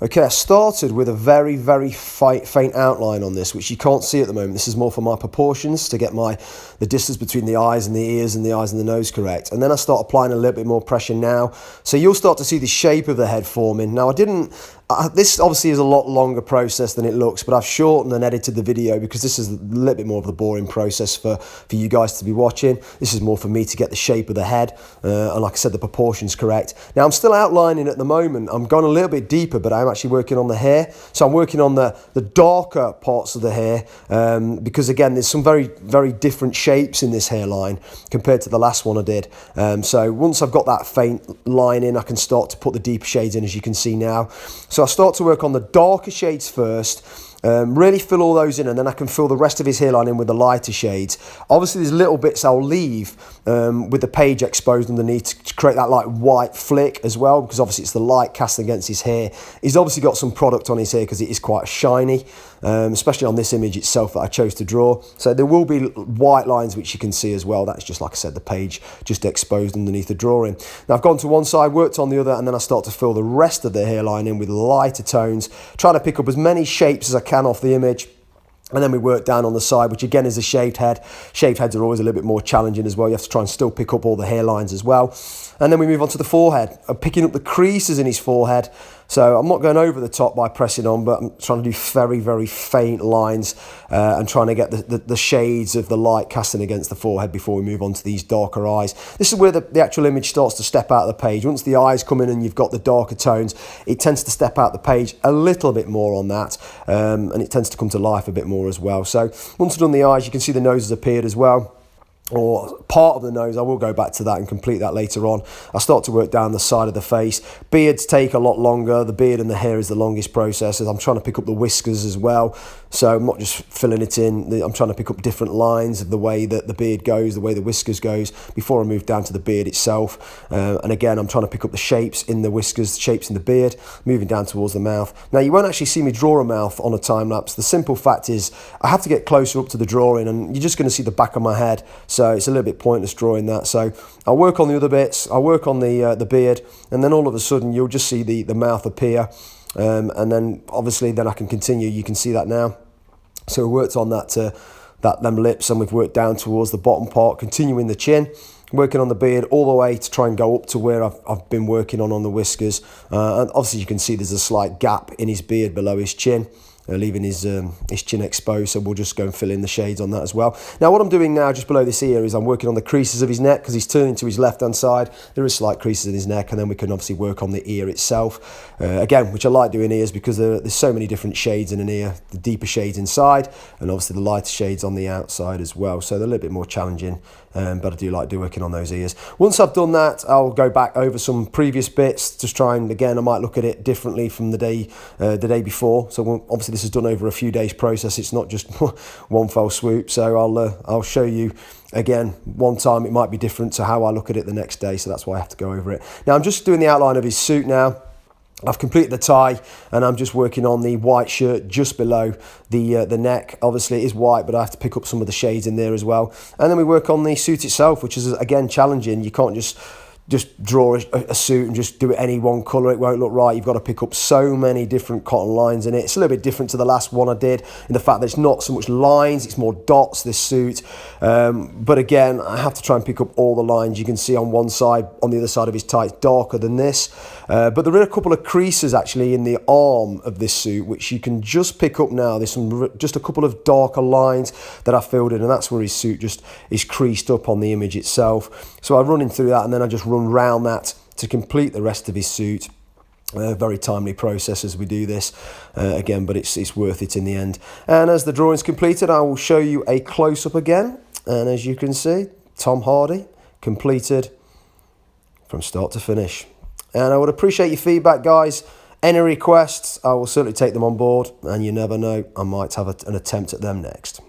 Okay, I started with a very, very faint outline on this, which you can't see at the moment. This is more for my proportions to get the distance between the eyes and the ears and the eyes and the nose correct. And then I start applying a little bit more pressure now. So you'll start to see the shape of the head forming. Now this obviously is a lot longer process than it looks, but I've shortened and edited the video because this is a little bit more of the boring process for you guys to be watching. This is more for me to get the shape of the head and like I said, the proportions correct. Now I'm still outlining at the moment. I'm going a little bit deeper, but I'm actually working on the hair. So I'm working on the darker parts of the hair because again, there's some very, very different shapes in this hairline compared to the last one I did. So once I've got that faint line in, I can start to put the deeper shades in, as you can see now. So I start to work on the darker shades first, really fill all those in, and then I can fill the rest of his hairline in with the lighter shades. Obviously there's little bits I'll leave with the page exposed underneath to create that like white flick as well, because obviously it's the light casting against his hair. He's obviously got some product on his hair because it is quite shiny, especially on this image itself that I chose to draw. So there will be white lines which you can see as well. That's just, like I said, the page just exposed underneath the drawing. Now I've gone to one side, worked on the other, and then I start to fill the rest of the hairline in with lighter tones, trying to pick up as many shapes as I can off the image. And then we work down on the side, which again is a shaved head. Shaved heads are always a little bit more challenging as well. You have to try and still pick up all the hairlines as well. And then we move on to the forehead. I'm picking up the creases in his forehead. So I'm not going over the top by pressing on, but I'm trying to do very, very faint lines and trying to get the shades of the light casting against the forehead before we move on to these darker eyes. This is where the actual image starts to step out of the page. Once the eyes come in and you've got the darker tones, it tends to step out the page a little bit more on that, and it tends to come to life a bit more as well. So once I've done the eyes, you can see the nose has appeared as well, or part of the nose. I will go back to that and complete that later on. I start to work down the side of the face. Beards take a lot longer. The beard and the hair is the longest process. I'm trying to pick up the whiskers as well. So I'm not just filling it in. I'm trying to pick up different lines of the way that the beard goes, the way the whiskers goes, before I move down to the beard itself. And again, I'm trying to pick up the shapes in the whiskers, shapes in the beard, moving down towards the mouth. Now, you won't actually see me draw a mouth on a time lapse. The simple fact is I have to get closer up to the drawing, and you're just going to see the back of my head. So it's a little bit pointless drawing that. So I'll work on the other bits. I'll work on the beard, and then all of a sudden you'll just see the mouth appear. And then obviously then I can continue. You can see that now. So we worked on them lips, and we've worked down towards the bottom part, continuing the chin, working on the beard all the way to try and go up to where I've been working on the whiskers. And obviously you can see there's a slight gap in his beard below his chin, leaving his chin exposed, so we'll just go and fill in the shades on that as well. Now what I'm doing now just below this ear is I'm working on the creases of his neck, because he's turning to his left hand side. There is slight creases in his neck, and then we can obviously work on the ear itself, again, which I like doing ears because there's so many different shades in an ear. The deeper shades inside, and obviously the lighter shades on the outside as well, so they're a little bit more challenging, but I do like working on those ears. Once I've done that, I'll go back over some previous bits, just try and, again, I might look at it differently from the day before. So obviously this is done over a few days process. It's not just one fell swoop. So I'll show you again. One time it might be different to how I look at it the next day. So that's why I have to go over it. Now I'm just doing the outline of his suit now. I've completed the tie, and I'm just working on the white shirt just below the neck. Obviously it is white, but I have to pick up some of the shades in there as well. And then we work on the suit itself, which is again challenging. You can't just draw a suit and just do it any one colour. It won't look right. You've got to pick up so many different cotton lines in it. It's a little bit different to the last one I did in the fact that it's not so much lines, it's more dots, this suit. But again, I have to try and pick up all the lines. You can see on one side, on the other side of his tie, it's darker than this. But there are a couple of creases actually in the arm of this suit, which you can just pick up now. There's just a couple of darker lines that I filled in, and that's where his suit just is creased up on the image itself. So I run in through that, and then I just run round that to complete the rest of his suit. Very timely process as we do this again, but it's worth it in the end. And as the drawing's completed, I will show you a close-up again, and as you can see, Tom Hardy completed from start to finish. And I would appreciate your feedback, guys. Any requests, I will certainly take them on board, and you never know, I might have an attempt at them next.